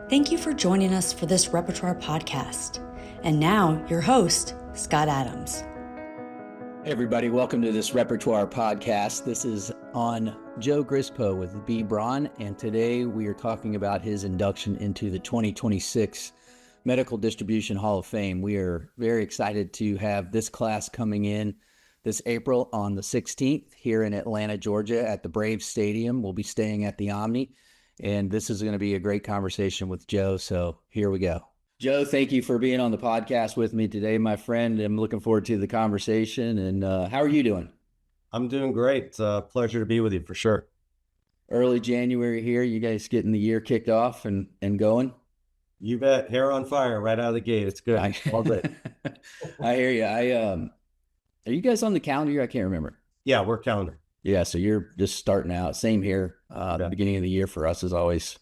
Thank you for joining us for this Repertoire podcast. And now, your host, Scott Adams. Hey everybody, welcome to this Repertoire podcast. This is on Joe Grispo with Braun, and today we are talking about his induction into the 2026 Medical Distribution Hall of Fame. We are very excited to have this class coming in this April on the 16th here in Atlanta, Georgia at the Braves Stadium. We'll be staying at the Omni, and this is going to be a great conversation with Joe, so here we go. Joe, thank you for being on the podcast with me today, my friend. I'm looking forward to the conversation. And how are you doing? I'm doing great. It's a pleasure to be with you for sure. Early January here. You guys getting the year kicked off and going? You bet. Hair on fire right out of the gate. It's good. All good. I hear you. Are you guys on the calendar? I can't remember. Yeah, we're calendar. Yeah, so you're just starting out. Same here. The beginning of the year for us is always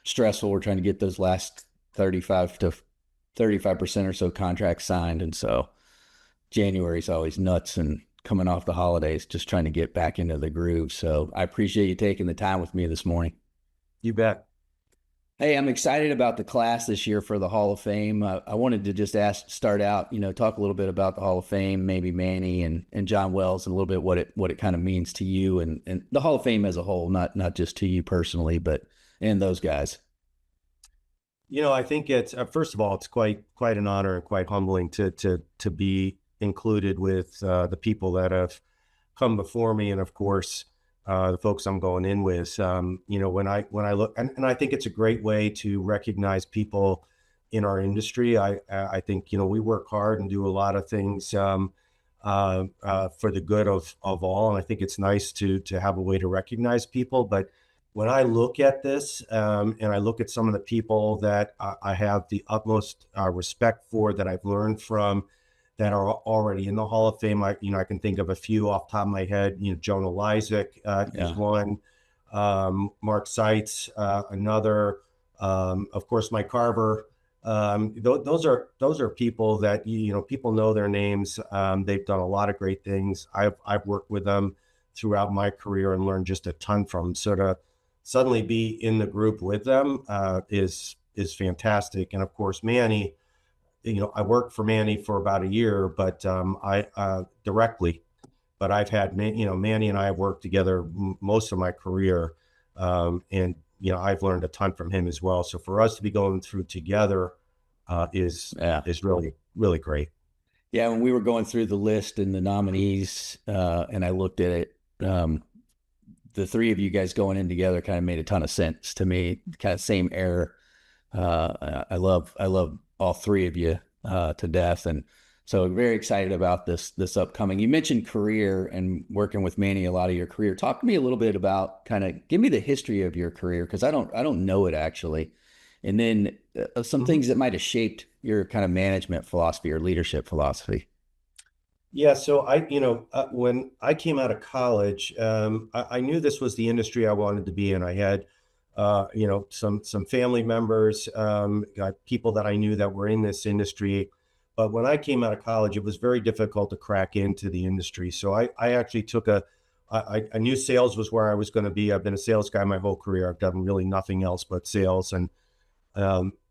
stressful. We're trying to get those last 35% or so contracts signed. And so January is always nuts and coming off the holidays, just trying to get back into the groove. So I appreciate you taking the time with me this morning. You bet. Hey, I'm excited about the class this year for the Hall of Fame. I wanted to just start out, talk a little bit about the Hall of Fame, maybe Manny and John Wells, and a little bit what it kind of means to you and the Hall of Fame as a whole, not just to you personally, and those guys. I think it's first of all, it's quite an honor and quite humbling to be included with the people that have come before me, and of course the folks I'm going in with. When I look, and I think it's a great way to recognize people in our industry. I think we work hard and do a lot of things for the good of all, and I think it's nice to have a way to recognize people. But when I look at this, and I look at some of the people that I have the utmost respect for, that I've learned from, that are already in the Hall of Fame, I can think of a few off the top of my head. Jonah Lysick is one, Mark Seitz, another, of course, Mike Carver. Those are people that people know their names. They've done a lot of great things. I've worked with them throughout my career and learned just a ton from them. So to suddenly be in the group with them is fantastic. And of course, Manny, I worked for Manny for about a year, but I directly, but I've had, Manny and I have worked together most of my career. And I've learned a ton from him as well. So for us to be going through together is really, really great. Yeah. When we were going through the list and the nominees, and I looked at it, the three of you guys going in together kind of made a ton of sense to me. Kind of same era. I love all three of you to death, and so very excited about this upcoming. You mentioned career and working with Manny, a lot of your career. Talk to me a little bit about give me the history of your career, because I don't know it actually, and then some things that might have shaped your kind of management philosophy or leadership philosophy. Yeah. So when I came out of college, I knew this was the industry I wanted to be in. I had, some family members, people that I knew that were in this industry. But when I came out of college, it was very difficult to crack into the industry. So I actually I knew sales was where I was going to be. I've been a sales guy my whole career. I've done really nothing else but sales. And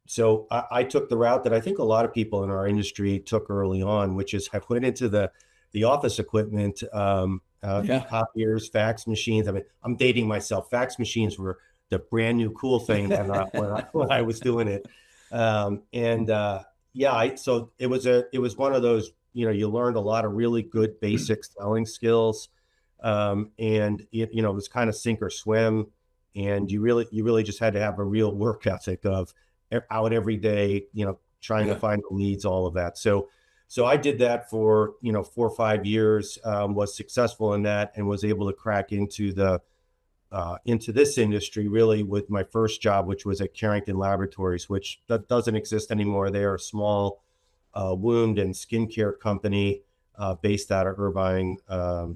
so I took the route that I think a lot of people in our industry took early on, which is I went into the office equipment, copiers, fax machines. I mean, I'm dating myself. Fax machines were the brand new cool thing when I was doing it. So it was one of those, you learned a lot of really good basic selling skills. And it was kind of sink or swim. And you really just had to have a real work ethic of out every day, trying to find the leads, all of that. So I did that for, 4 or 5 years, was successful in that, and was able to crack into this industry really with my first job, which was at Carrington Laboratories, which that doesn't exist anymore. They are a small wound and skincare company based out of Irvine,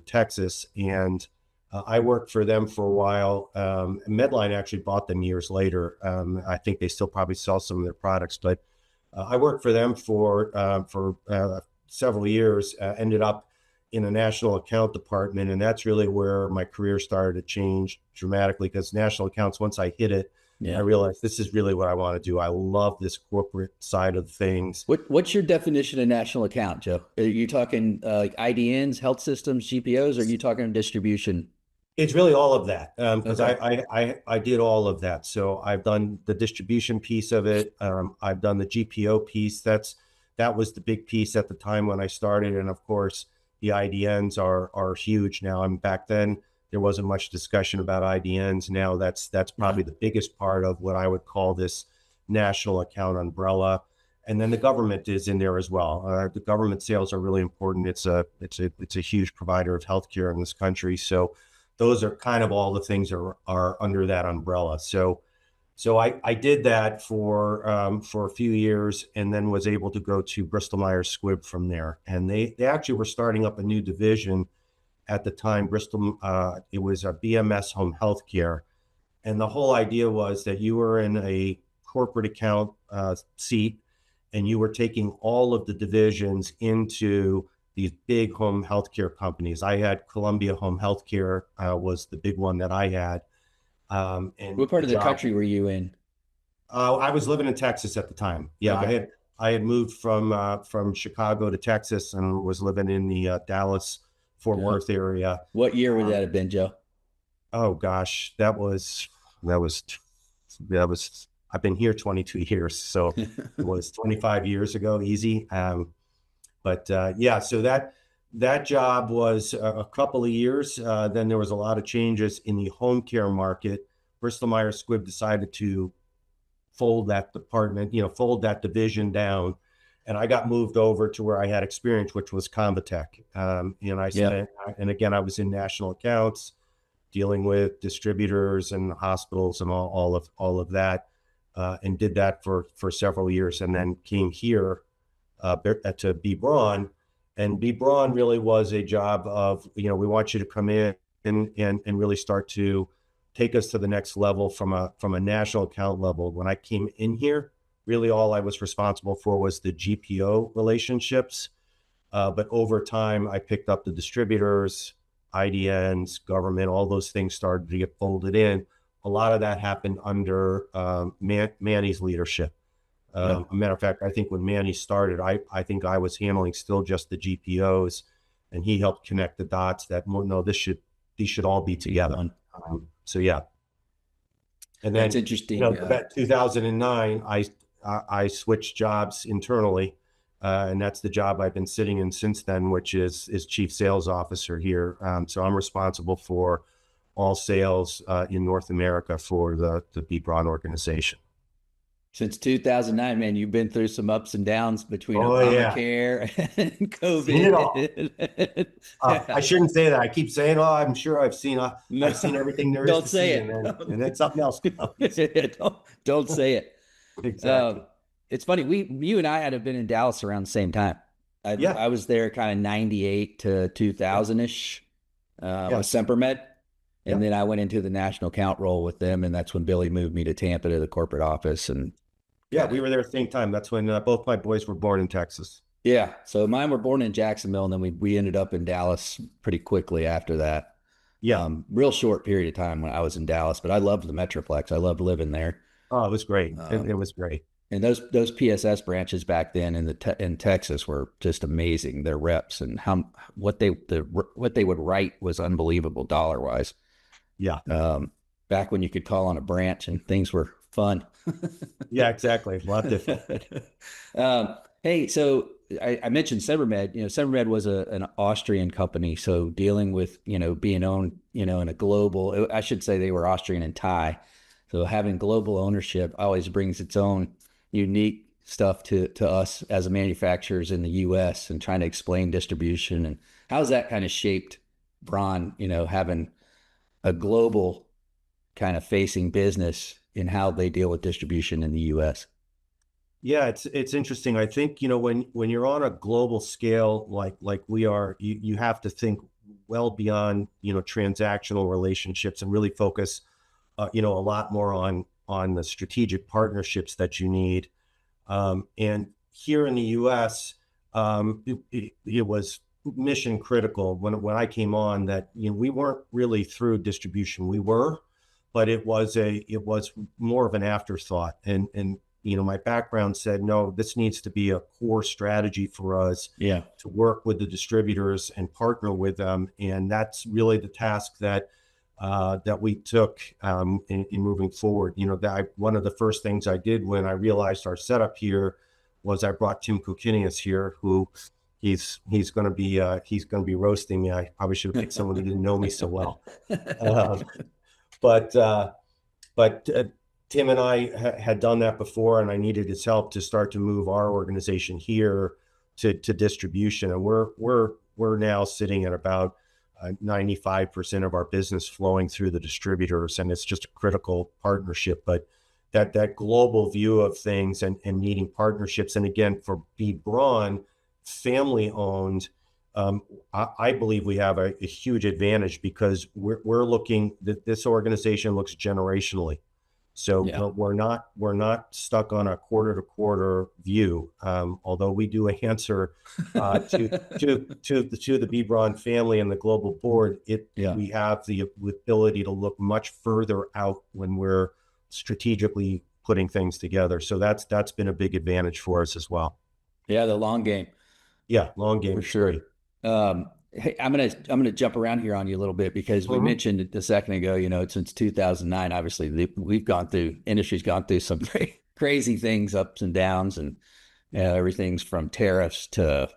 Texas. And I worked for them for a while. Medline actually bought them years later. I think they still probably sell some of their products, but I worked for them for several years, ended up in a national account department. And that's really where my career started to change dramatically, because national accounts, once I hit it, I realized this is really what I want to do. I love this corporate side of things. What's your definition of national account, Joe? Are you talking like IDNs, health systems, GPOs, or are you talking distribution? It's really all of that, because Okay. I did all of that. So I've done the distribution piece of it. I've done the GPO piece. That was the big piece at the time when I started. And of course, the IDNs are huge now. And back then there wasn't much discussion about IDNs. Now that's Yeah. probably the biggest part of what I would call this national account umbrella. And then the government is in there as well. The government sales are really important. It's a huge provider of healthcare in this country. So those are kind of all the things are under that umbrella. So I did that for a few years, and then was able to go to Bristol Myers Squibb from there. And they actually were starting up a new division at the time. Bristol, it was a BMS Home Healthcare, and the whole idea was that you were in a corporate account seat, and you were taking all of the divisions into these big home healthcare companies. I had Columbia Home Healthcare, was the big one that I had. And What part the of the job, country were you in? I was living in Texas at the time. Yeah, Okay. I had moved from Chicago to Texas and was living in the Dallas Fort Yeah. Worth area. What year would Um, that have been, Joe? oh gosh, that was I've been here 22 years, so it was 25 years ago, easy. But yeah, so that job was a couple of years. Then there was a lot of changes in the home care market. Bristol Myers Squibb decided to fold that department, fold that division down. And I got moved over to where I had experience, which was Convatec. And Yeah. and again, I was in national accounts, dealing with distributors and hospitals and all of that, and did that for several years, and then came here to B Braun. And B Braun really was a job of, we want you to come in and really start to take us to the next level from a national account level. When I came in here, really all I was responsible for was the GPO relationships. But over time, I picked up the distributors, IDNs, government, all those things started to get folded in. A lot of that happened under Manny's leadership. Yeah. A matter of fact, I think when Manny started, I think I was handling still just the GPOs, and he helped connect the dots that, well, no, these should all be together. So yeah. And That's then, interesting. that 2009, I switched jobs internally, and that's the job I've been sitting in since then, which is chief sales officer here. So I'm responsible for all sales in North America for the B Braun organization. Since 2009, man, you've been through some ups and downs between Oh yeah, Obamacare and seen it all. COVID. I Yeah. shouldn't say that. I keep saying, "Oh, I'm sure No, I've seen everything there is don't to say see," it. and then something else comes. don't say it. Exactly. Um, it's funny. You and I had been in Dallas around the same time. Yeah. I was there kind of 98 to Yeah. 2000 ish with Yes. Sempermed. And Yeah. then I went into the national account role with them. And that's when Billy moved me to Tampa to the corporate office and Yeah. kind We of, were there at the same time. That's when both my boys were born in Texas. yeah. So mine were born in Jacksonville. And then we ended up in Dallas pretty quickly after that. Yeah. Real short period of time when I was in Dallas, but I loved the Metroplex. I loved living there. Oh, it was great. It Um, was great. and those PSS branches back then in Texas were just amazing. Their reps and what they would write was unbelievable dollar wise. Yeah. Back when you could call on a branch and things were fun. Yeah. Exactly. A lot different. Hey, so I mentioned Sempermed. Sempermed was an Austrian company, so dealing with being owned in a global. I should say they were Austrian and Thai, so having global ownership always brings its own unique stuff to us as a manufacturers in the U.S. and trying to explain distribution and how's that kind of shaped Braun. Having a global kind of facing business in how they deal with distribution in the U.S. Yeah, it's interesting. I think, when you're on a global scale like we are, you have to think well beyond, transactional relationships, and really focus a lot more on the strategic partnerships that you need. And here in the US, it was mission critical when I came on that, we weren't really through distribution. We were, but it was more of an afterthought. And my background said, no, this needs to be a core strategy for us Yeah. to work with the distributors and partner with them. And that's really the task that we took in moving forward. One of the first things I did when I realized our setup here was I brought Tim Kokinius here, who he's going to be roasting me. I probably should have picked someone who didn't know me so well. Um, but uh, but Tim and I had done that before, and I needed his help to start to move our organization here to distribution. And we're now sitting at about 95% of our business flowing through the distributors, and it's just a critical partnership. But that global view of things and needing partnerships, and again, for B. Braun, family owned. I believe we have a huge advantage because we're looking that this organization looks generationally. So Yeah. we're not stuck on a quarter to quarter view. Although we do answer to the B. Braun family and the global board, Yeah. we have the ability to look much further out when we're strategically putting things together. So that's been a big advantage for us as well. Yeah. The long game. Yeah, long game For sure. Hey, I'm gonna jump around here on you a little bit because we mentioned it a second ago. Since 2009, obviously industry's gone through some crazy things, ups and downs, and everything's from tariffs to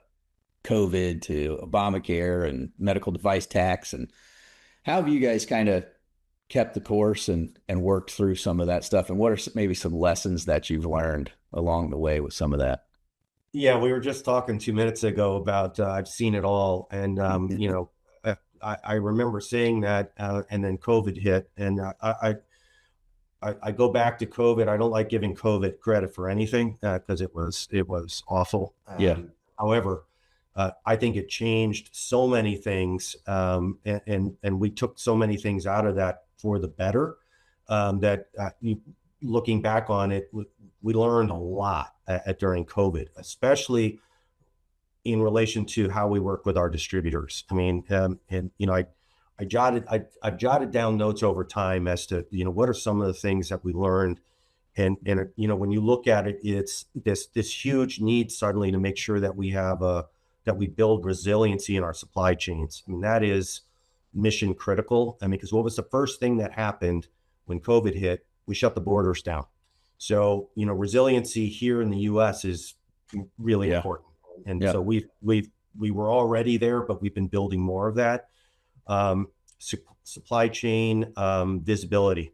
COVID to Obamacare and medical device tax. And how have you guys kind of kept the course and worked through some of that stuff? And what are maybe some lessons that you've learned along the way with some of that? Yeah, we were just talking 2 minutes ago about I've seen it all, and I remember saying that, and then COVID hit, and I go back to COVID. I don't like giving COVID credit for anything because it was awful. Yeah. However, I think it changed so many things, and we took so many things out of that for the better. That looking back on it, we learned a lot during COVID, especially in relation to how we work with our distributors. I mean, I've jotted down notes over time as to what are some of the things that we learned, and when you look at it, it's this huge need suddenly to make sure that we build resiliency in our supply chains. I mean, that is mission critical. I mean, because what was the first thing that happened when COVID hit? We shut the borders down. So, resiliency here in the U.S. is really important. And so we were already there, but we've been building more of that. Supply chain visibility,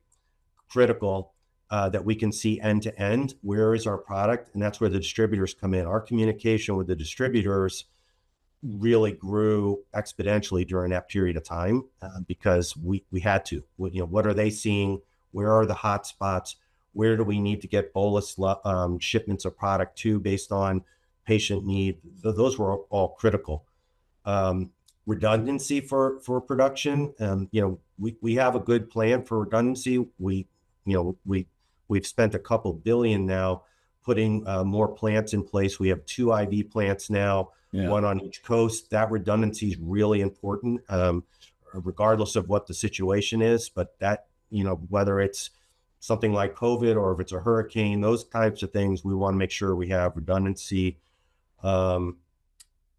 critical, that we can see end to end. Where is our product? And that's where the distributors come in. Our communication with the distributors really grew exponentially during that period of time because we had to. What are they seeing? Where are the hot spots? Where do we need to get bolus shipments of product to based on patient need? Those were all critical. Redundancy for production. We have a good plan for redundancy. We've spent a couple billion now putting more plants in place. We have 2 IV plants now, one on each coast. That redundancy is really important, regardless of what the situation is. But that, whether it's something like COVID or if it's a hurricane, those types of things, we want to make sure we have redundancy. And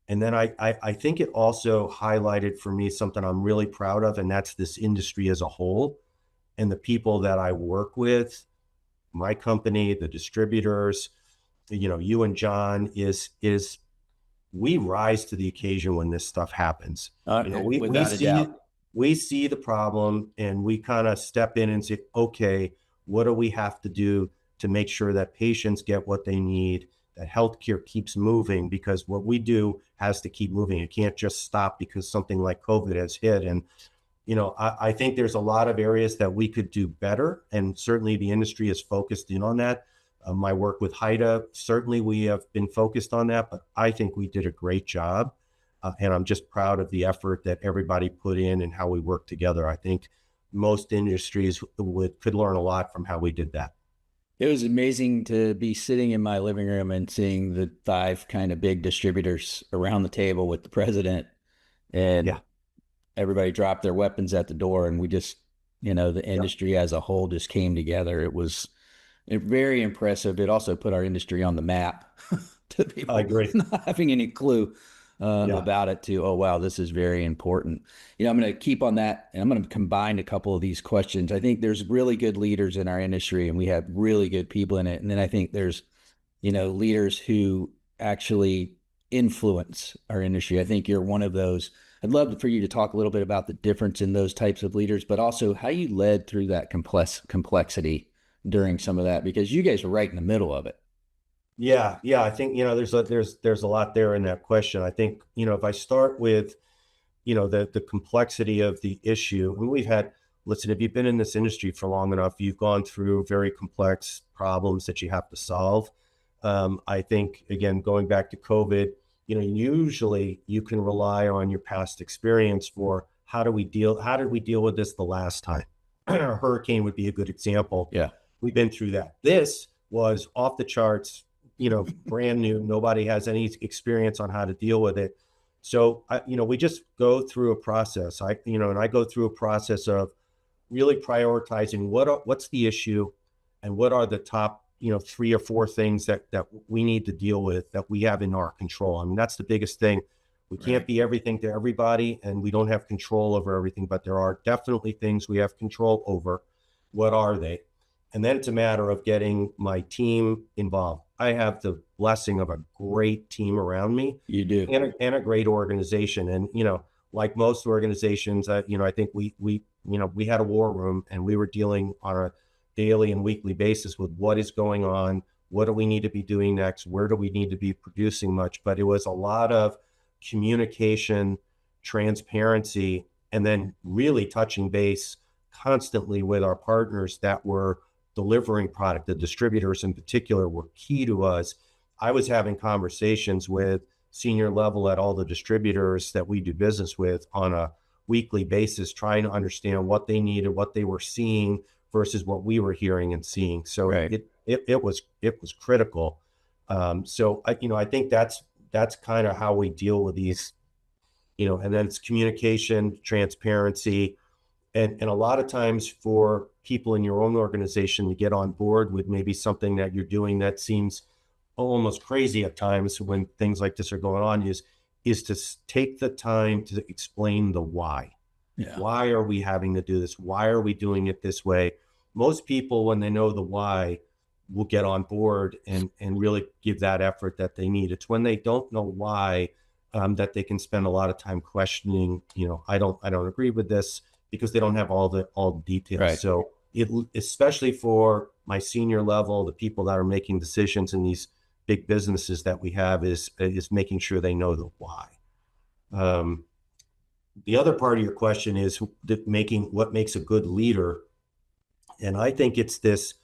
then I think it also highlighted for me something I'm really proud of, and that's this industry as a whole and the people that I work with, my company, the distributors, you and John, is we rise to the occasion when this stuff happens. We see the problem and we kind of step in and say, okay, what do we have to do to make sure that patients get what they need, that healthcare keeps moving, because what we do has to keep moving. It can't just stop because something like COVID has hit. And, I think there's a lot of areas that we could do better. And certainly the industry is focused in on that. My work with HIDA, certainly we have been focused on that, but I think we did a great job. And I'm just proud of the effort that everybody put in and how we work together. I think most industries could learn a lot from how we did that. It was amazing to be sitting in my living room and seeing the 5 kind of big distributors around the table with the president, and everybody dropped their weapons at the door, and we just The industry as a whole just came together. It was very impressive. It also put our industry on the map to I people agree. not having any clue Yeah. about it too. Oh, wow, this is very important. I'm going to keep on that, and I'm going to combine a couple of these questions. I think there's really good leaders in our industry, and we have really good people in it. And then I think there's, leaders who actually influence our industry. I think you're one of those. I'd love for you to talk a little bit about the difference in those types of leaders, but also how you led through that complexity during some of that, because you guys were right in the middle of it. Yeah, yeah. I think, there's a lot there in that question. I think, if I start with, the complexity of the issue, and listen, if you've been in this industry for long enough, you've gone through very complex problems that you have to solve. I think, again, going back to COVID, usually you can rely on your past experience for how did we deal with this the last time? A hurricane would be a good example. Yeah. We've been through that. This was off the charts, brand new. Nobody has any experience on how to deal with it. So, we just go through a process. I go through a process of really prioritizing what's the issue and what are the top, 3 or 4 things that we need to deal with that we have in our control. I mean, that's the biggest thing. We can't be everything to everybody, and we don't have control over everything, but there are definitely things we have control over. What are they? And then it's a matter of getting my team involved. I have the blessing of a great team around me. You do. And a great organization. And, like most organizations, I think we had a war room, and we were dealing on a daily and weekly basis with what is going on, what do we need to be doing next, where do we need to be producing much. But it was a lot of communication, transparency, and then really touching base constantly with our partners that were delivering product. The distributors in particular were key to us. I was having conversations with senior level at all the distributors that we do business with on a weekly basis, trying to understand what they needed, what they were seeing versus what we were hearing and seeing. So it was critical. So I think that's kind of how we deal with these, and then it's communication, transparency, and a lot of times for people in your own organization to get on board with maybe something that you're doing that seems almost crazy at times when things like this are going on is to take the time to explain the why. Yeah. Why are we having to do this? Why are we doing it this way? Most people, when they know the why, will get on board and really give that effort that they need. It's when they don't know why that they can spend a lot of time questioning, I don't agree with this, because they don't have all the details. Right. So especially for my senior level, the people that are making decisions in these big businesses that we have is making sure they know the why. The other part of your question is what makes a good leader. And I think it's this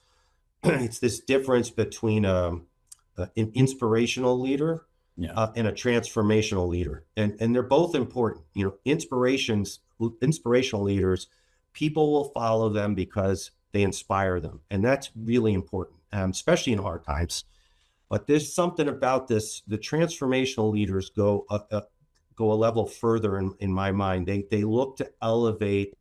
difference between an inspirational leader and a transformational leader. And they're both important. Inspirational leaders, people will follow them because they inspire them. And that's really important, especially in hard times. But there's something about this. The transformational leaders go a level further in my mind. They look to elevate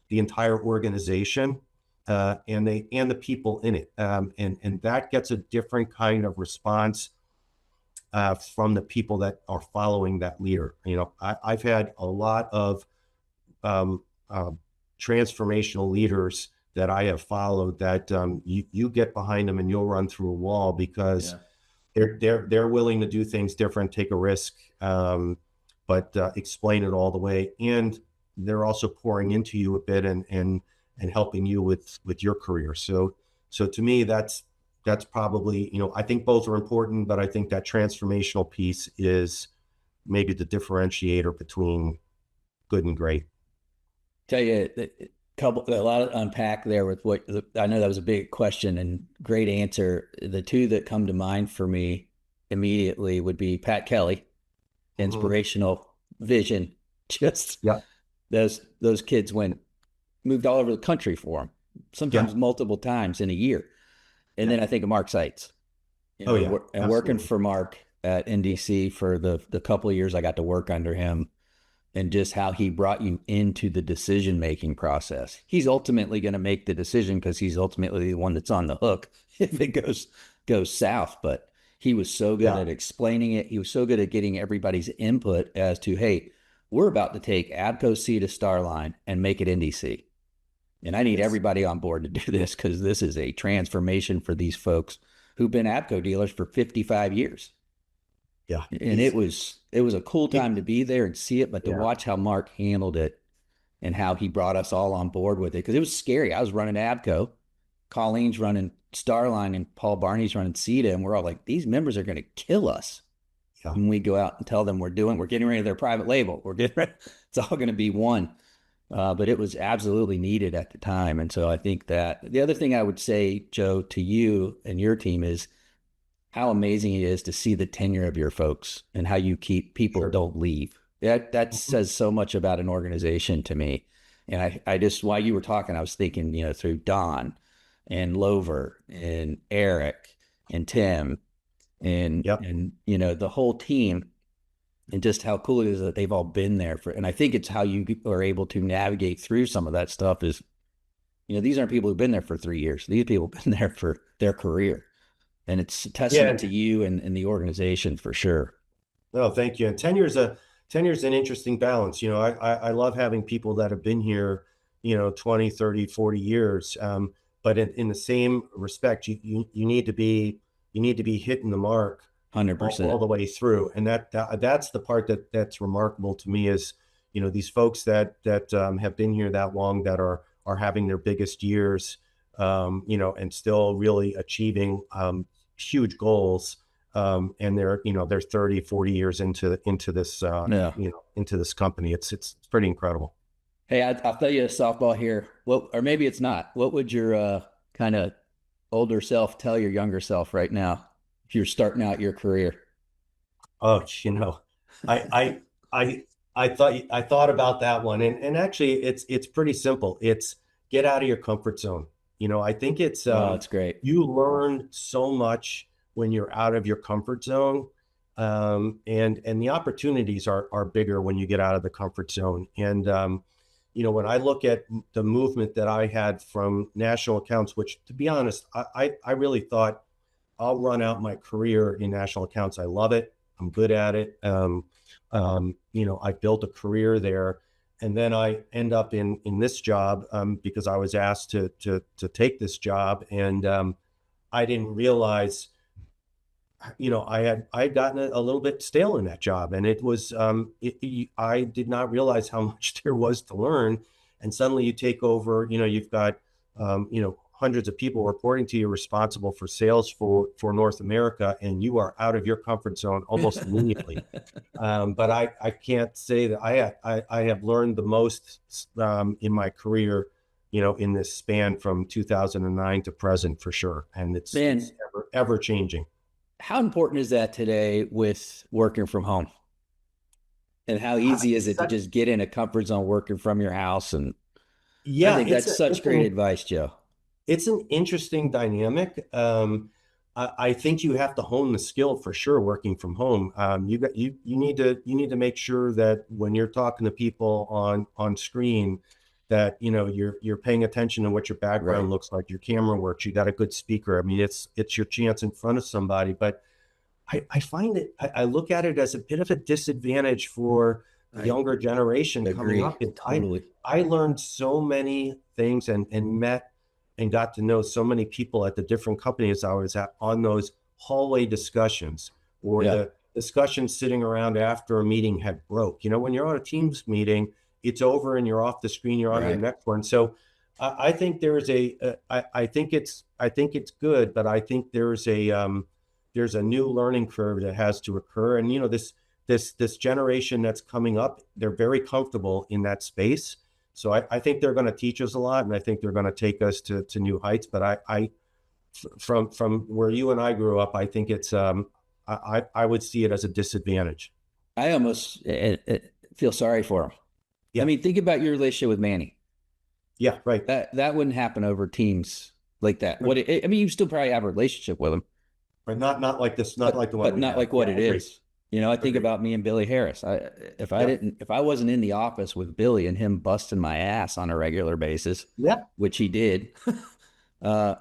the entire organization and the people in it. And that gets a different kind of response from the people that are following that leader. I've had a lot of transformational leaders that I have followed that you get behind them and you'll run through a wall because they're willing to do things different, take a risk, but explain it all the way. And they're also pouring into you a bit and helping you with your career. So to me, that's probably, I think both are important, but I think that transformational piece is maybe the differentiator between good and great. Tell you a lot to unpack there with what I know that was a big question and great answer. The two that come to mind for me immediately would be Pat Kelly, inspirational vision. Just those kids moved all over the country for him, sometimes multiple times in a year. And then I think of Mark Seitz, working for Mark at NDC for the couple of years I got to work under him. and just how he brought you into the decision-making process. He's ultimately going to make the decision because he's ultimately the one that's on the hook if it goes south. But he was so good at explaining it. He was so good at getting everybody's input as to, hey, we're about to take Abco C to Starline and make it NDC. And I need everybody on board to do this because this is a transformation for these folks who've been Abco dealers for 55 years. Yeah. And it was a cool time to be there and see it, but to watch how Mark handled it and how he brought us all on board with it. Because it was scary. I was running Abco, Colleen's running Starline, and Paul Barney's running CETA, and we're all like, these members are going to kill us. Yeah. When we go out and tell them we're getting ready to their private label. It's all going to be one. But it was absolutely needed at the time. And so I think that the other thing I would say, Joe, to you and your team is how amazing it is to see the tenure of your folks and how you keep people don't leave. That says so much about an organization to me. And I just, while you were talking, I was thinking, through Don and Lover and Eric and Tim and the whole team, and just how cool it is that they've all been there and I think it's how you are able to navigate through some of that stuff is, these aren't people who've been there for 3 years. These people have been there for their career. And it's a testament to you and the organization for sure. No, thank you. And tenure's an interesting balance. I love having people that have been here, 20, 30, 40 years. But in the same respect, you need to be hitting the mark 100% all the way through. And that's the part that's remarkable to me is, these folks that have been here that long, that are having their biggest years, and still really achieving huge goals. And they're 30, 40 years into this, into this company. It's pretty incredible. Hey, I'll throw you a softball here. Or maybe it's not. What would your kind of older self tell your younger self right now if you're starting out your career? Oh, I thought about that one, and actually it's pretty simple. It's get out of your comfort zone. I think it's great. You learn so much when you're out of your comfort zone, and the opportunities are bigger when you get out of the comfort zone. And when I look at the movement that I had from national accounts, which, to be honest, I really thought I'll run out my career in national accounts. I love it. I'm good at it. I built a career there. And then I end up in this job because I was asked to take this job, and I didn't realize, I had gotten a little bit stale in that job, and it was I did not realize how much there was to learn. And suddenly you take over, you've got hundreds of people reporting to you, responsible for sales for North America, and you are out of your comfort zone almost immediately. But I can't say that I have learned the most in my career, in this span from 2009 to present, for sure. And it's ever changing. How important is that today with working from home? And how easy is it to just get in a comfort zone working from your house? And I think that's such great advice, Joe. It's an interesting dynamic. I think you have to hone the skill for sure working from home. You need to make sure that when you're talking to people on screen, that you're paying attention to what your background looks like, your camera works, you got a good speaker. I mean, it's your chance in front of somebody. But I find it, I look at it as a bit of a disadvantage for the younger generation coming up. Totally. I learned so many things and met and got to know so many people at the different companies I was at on those hallway discussions, or the discussions sitting around after a meeting had broke. When you're on a Teams meeting, it's over and you're off the screen, you're on the next one. So I think there's I think it's good, but I think there's a new learning curve that has to occur. And this generation that's coming up, they're very comfortable in that space. So I think they're going to teach us a lot, and I think they're going to take us to new heights. But from where you and I grew up, I think it's I would see it as a disadvantage. I almost feel sorry for them. Yeah. I mean, think about your relationship with Manny. Yeah, right. That wouldn't happen over Teams like that. You still probably have a relationship with him, but not like this, not like the one. But not like what it is. I think Agreed. about me and Billy Harris. Yep. If I wasn't in the office with Billy and him busting my ass on a regular basis, Yep. which he did, I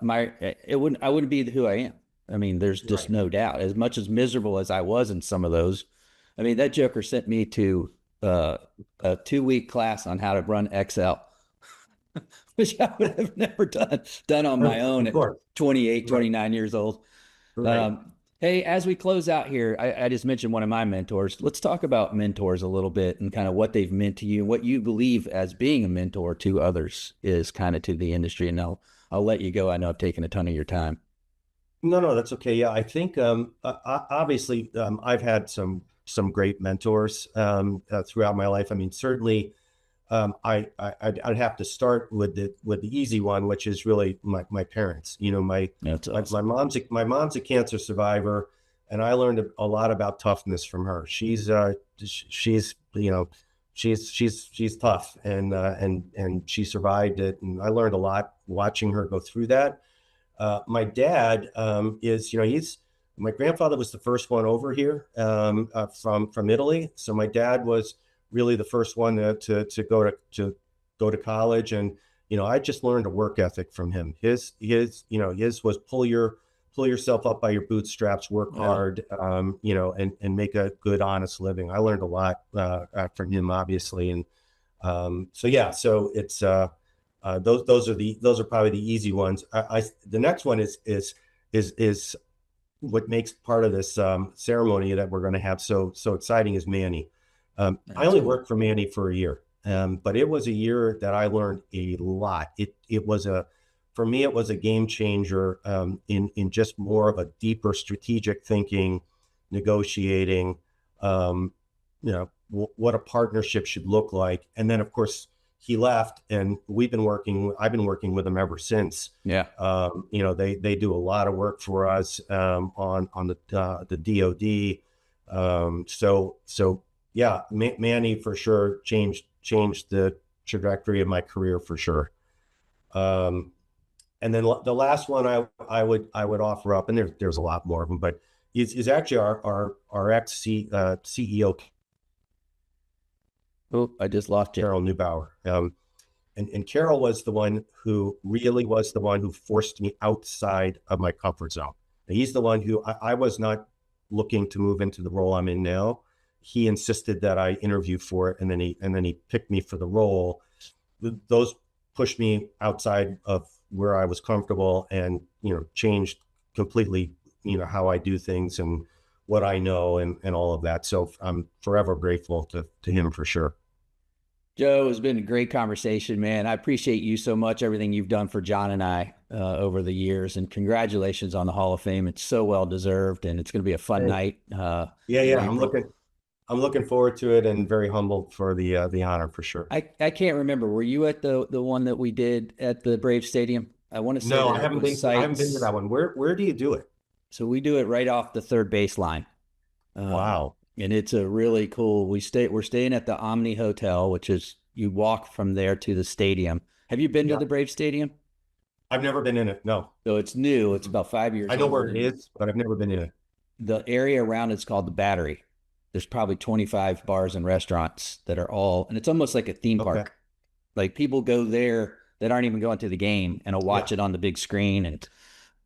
wouldn't be who I am. I mean, there's just Right. no doubt. As much as miserable as I was in some of those, I mean, that Joker sent me to uh, a 2 week class on how to run Excel, which I would have never done on my own Of at course. 28, Right. 29 years old. Right. Hey, as we close out here, I just mentioned one of my mentors. Let's talk about mentors a little bit and kind of what they've meant to you and what you believe as being a mentor to others is kind of to the industry. And I'll let you go. I know I've taken a ton of your time. No, no, that's okay. Yeah, I think obviously I've had some great mentors throughout my life. I mean, certainly I'd have to start with the easy one, which is really my parents. You know, That's my awesome. mom's a cancer survivor, and I learned a lot about toughness from her. She's she's tough, and she survived it, and I learned a lot watching her go through that. My dad is, he's my grandfather was the first one over here from Italy. So my dad was really the first one to go to college, and I just learned a work ethic from him. His was pull yourself up by your bootstraps, work Yeah. hard, and make a good, honest living. I learned a lot from him, obviously, and so yeah, so it's those are probably the easy ones. The next one is what makes part of this ceremony that we're going to have so exciting is Manny. I That's only cool. worked for Manny for a year, but it was a year that I learned a lot. It was for me it was a game changer in just more of a deeper strategic thinking, negotiating, um, what a partnership should look like, and then of course he left, and I've been working with him ever since. Yeah. They do a lot of work for us on the DoD. So yeah, Manny for sure changed the trajectory of my career for sure. Um, and then the last one I would offer up, and there's a lot more of them, but is actually our ex CEO Oh, I just lost you. Carol Neubauer. And Carol was the one who really was the one who forced me outside of my comfort zone. And he's the one who I was not looking to move into the role I'm in now. He insisted that I interview for it, and then he picked me for the role. Those pushed me outside of where I was comfortable, and changed completely how I do things and what I know, and all of that. So I'm forever grateful to him for sure. Joe, it's been a great conversation, man. I appreciate you so much, everything you've done for John and I over the years. And congratulations on the Hall of Fame. It's so well deserved, and it's going to be a fun Thanks. night Yeah, in yeah. April. I'm looking forward to it, and very humbled for the honor for sure. I can't remember. Were you at the one that we did at the Brave Stadium? I want to say No, that it was I haven't been to sites. that one. Where do you do it? So we do it right off the third baseline. Um, Wow. and it's a really cool. We're staying at the Omni Hotel, which is you walk from there to the stadium. Have you been to Yeah. the Brave Stadium? I've never been in it. No. So it's new. It's Mm-mm. about 5 years I know where old, it and is, but I've never been in it. the area around it's called the Battery. There's probably 25 bars and restaurants that are all, and it's almost like a theme Okay. park. Like people go there that aren't even going to the game and will watch Yeah. it on the big screen, and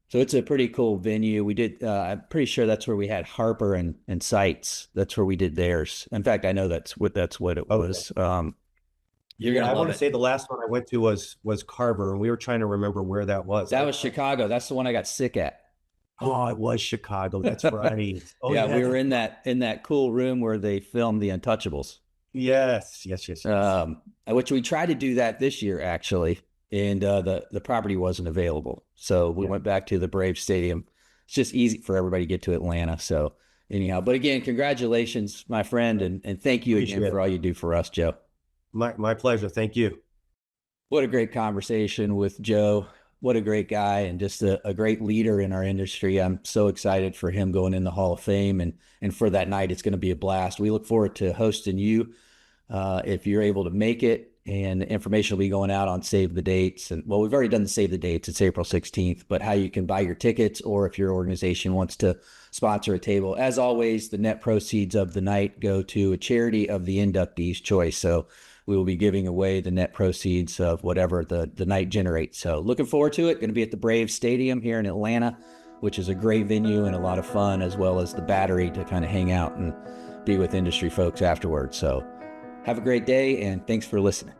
so it's a pretty cool venue. We did. I'm pretty sure that's where we had Harper and Sites. That's where we did theirs. In fact, I know that's what it Okay. was. You're Yeah, gonna I love want to it. say the last one I went to was Carver, and we were trying to remember where that was. That was Chicago. That's the one I got sick at. Oh, it was Chicago. That's right. Oh Yeah, yeah, we were that's in right. that cool room where they filmed The Untouchables. Yes, yes, yes, yes. Which we tried to do that this year actually, and the property wasn't available, so we Yeah, went back to the Brave Stadium. It's just easy for everybody to get to Atlanta. So anyhow, but again, congratulations, my friend, and thank you again appreciate for it. all you do for us, Joe. My pleasure. Thank you. What a great conversation with Joe. What a great guy and just a great leader in our industry. I'm so excited for him going in the Hall of Fame and for that night. It's going to be a blast. We look forward to hosting you if you're able to make it. and information will be going out on save the dates. And well, we've already done the save the dates. It's April 16th, but how you can buy your tickets, or if your organization wants to sponsor a table. As always, the net proceeds of the night go to a charity of the inductee's choice. So we will be giving away the net proceeds of whatever the night generates. So looking forward to it. Going to be at the Braves Stadium here in Atlanta, which is a great venue and a lot of fun, as well as the Battery to kind of hang out and be with industry folks afterwards. So have a great day, and thanks for listening.